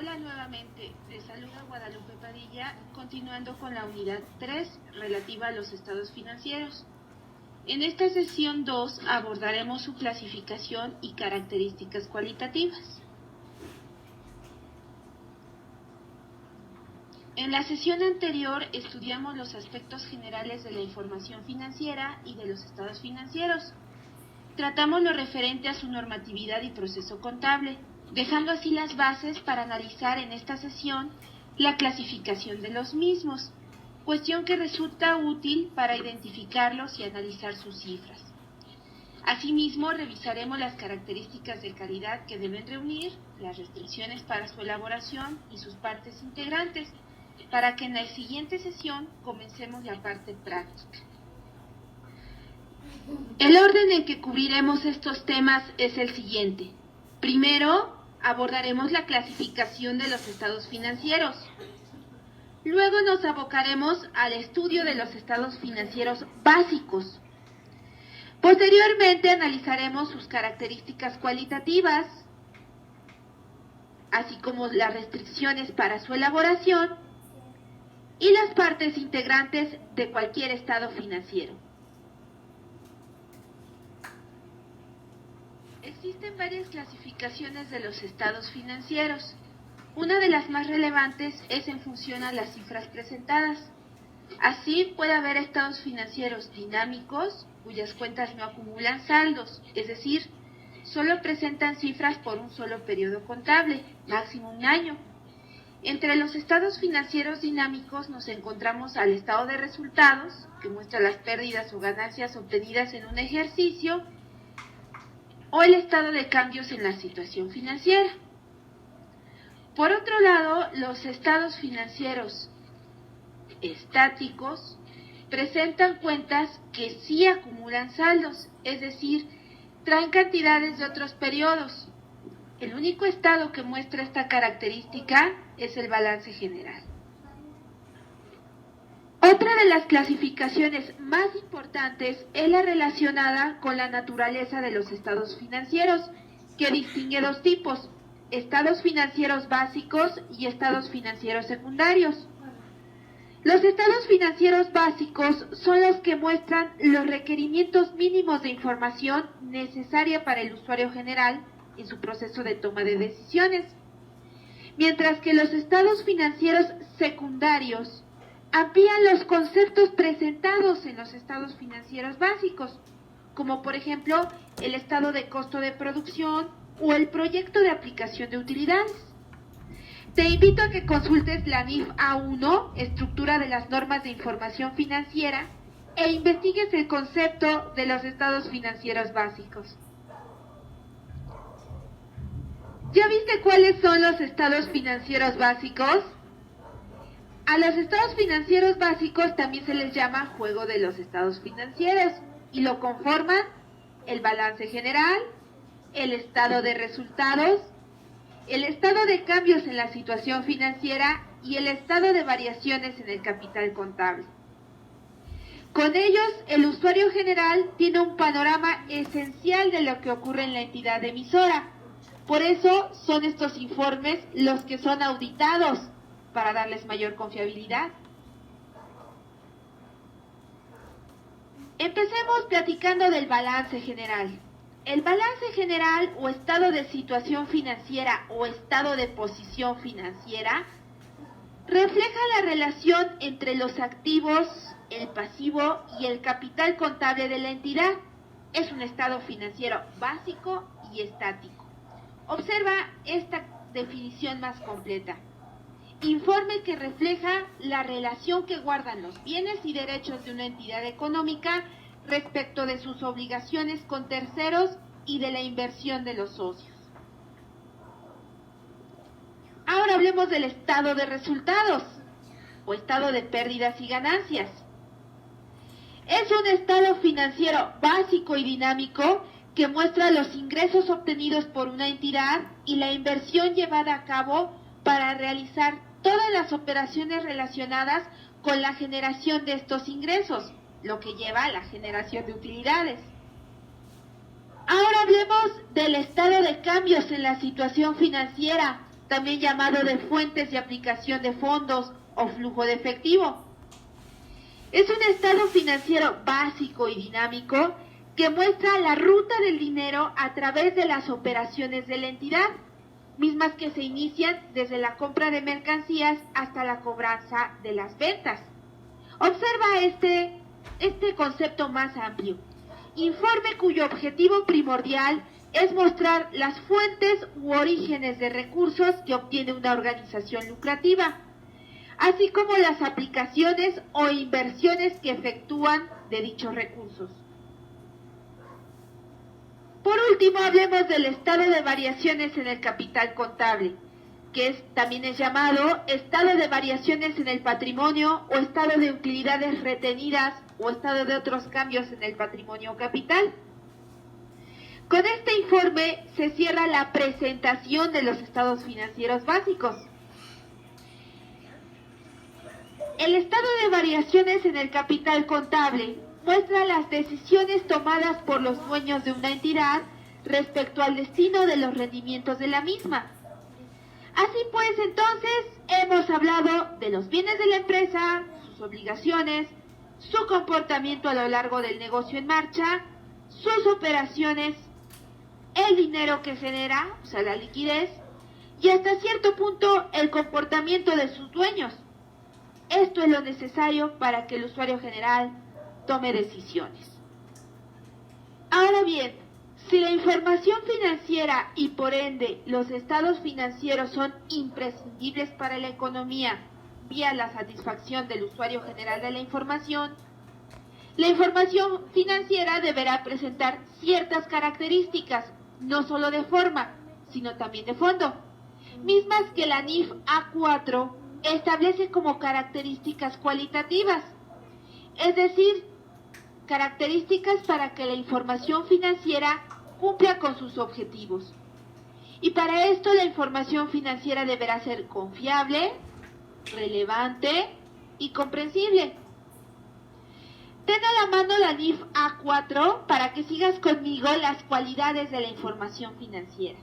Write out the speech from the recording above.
Hola nuevamente, les saluda Guadalupe Padilla, continuando con la unidad 3 relativa a los estados financieros. En esta sesión 2 abordaremos su clasificación y características cualitativas. En la sesión anterior estudiamos los aspectos generales de la información financiera y de los estados financieros. Tratamos lo referente a su normatividad y proceso contable, dejando así las bases para analizar en esta sesión la clasificación de los mismos, cuestión que resulta útil para identificarlos y analizar sus cifras. Asimismo, revisaremos las características de calidad que deben reunir, las restricciones para su elaboración y sus partes integrantes, para que en la siguiente sesión comencemos la parte práctica. El orden en que cubriremos estos temas es el siguiente. Primero, abordaremos la clasificación de los estados financieros. Luego nos abocaremos al estudio de los estados financieros básicos. Posteriormente analizaremos sus características cualitativas, así como las restricciones para su elaboración y las partes integrantes de cualquier estado financiero. Existen varias clasificaciones de los estados financieros. Una de las más relevantes es en función a las cifras presentadas. Así puede haber estados financieros dinámicos, cuyas cuentas no acumulan saldos, es decir, solo presentan cifras por un solo periodo contable, máximo un año. Entre los estados financieros dinámicos nos encontramos al estado de resultados, que muestra las pérdidas o ganancias obtenidas en un ejercicio, o el estado de cambios en la situación financiera. Por otro lado, los estados financieros estáticos presentan cuentas que sí acumulan saldos, es decir, traen cantidades de otros periodos. El único estado que muestra esta característica es el balance general. Otra de las clasificaciones más importantes es la relacionada con la naturaleza de los estados financieros, que distingue dos tipos: estados financieros básicos y estados financieros secundarios. Los estados financieros básicos son los que muestran los requerimientos mínimos de información necesaria para el usuario general en su proceso de toma de decisiones, mientras que los estados financieros secundarios amplían los conceptos presentados en los estados financieros básicos, como por ejemplo el estado de costo de producción o el proyecto de aplicación de utilidades. Te invito a que consultes la NIF A1, Estructura de las Normas de Información Financiera, e investigues el concepto de los estados financieros básicos. ¿Ya viste cuáles son los estados financieros básicos? A los estados financieros básicos también se les llama juego de los estados financieros y lo conforman el balance general, el estado de resultados, el estado de cambios en la situación financiera y el estado de variaciones en el capital contable. Con ellos, el usuario general tiene un panorama esencial de lo que ocurre en la entidad emisora. Por eso son estos informes los que son auditados, para darles mayor confiabilidad. Empecemos platicando del balance general. El balance general o estado de situación financiera o estado de posición financiera refleja la relación entre los activos, el pasivo y el capital contable de la entidad. Es un estado financiero básico y estático. Observa esta definición más completa. Informe que refleja la relación que guardan los bienes y derechos de una entidad económica respecto de sus obligaciones con terceros y de la inversión de los socios. Ahora hablemos del estado de resultados o estado de pérdidas y ganancias. Es un estado financiero básico y dinámico que muestra los ingresos obtenidos por una entidad y la inversión llevada a cabo para realizar todas las operaciones relacionadas con la generación de estos ingresos, lo que lleva a la generación de utilidades. Ahora hablemos del estado de cambios en la situación financiera, también llamado de fuentes de aplicación de fondos o flujo de efectivo. Es un estado financiero básico y dinámico que muestra la ruta del dinero a través de las operaciones de la entidad, mismas que se inician desde la compra de mercancías hasta la cobranza de las ventas. Observa este concepto más amplio. Informe cuyo objetivo primordial es mostrar las fuentes u orígenes de recursos que obtiene una organización lucrativa, así como las aplicaciones o inversiones que efectúan de dichos recursos. Por último, hablemos del estado de variaciones en el capital contable, que también es llamado estado de variaciones en el patrimonio o estado de utilidades retenidas o estado de otros cambios en el patrimonio capital. Con este informe se cierra la presentación de los estados financieros básicos. El estado de variaciones en el capital contable muestra las decisiones tomadas por los dueños de una entidad respecto al destino de los rendimientos de la misma. Así pues, entonces, hemos hablado de los bienes de la empresa, sus obligaciones, su comportamiento a lo largo del negocio en marcha, sus operaciones, el dinero que genera, o sea, la liquidez, y hasta cierto punto el comportamiento de sus dueños. Esto es lo necesario para que el usuario general tome decisiones. Ahora bien, si la información financiera y por ende los estados financieros son imprescindibles para la economía vía la satisfacción del usuario general de la información financiera deberá presentar ciertas características, no solo de forma, sino también de fondo, mismas que la NIF A4 establece como características cualitativas, es decir, características para que la información financiera cumpla con sus objetivos. Y para esto la información financiera deberá ser confiable, relevante y comprensible. Ten a la mano la NIF A4 para que sigas conmigo las cualidades de la información financiera.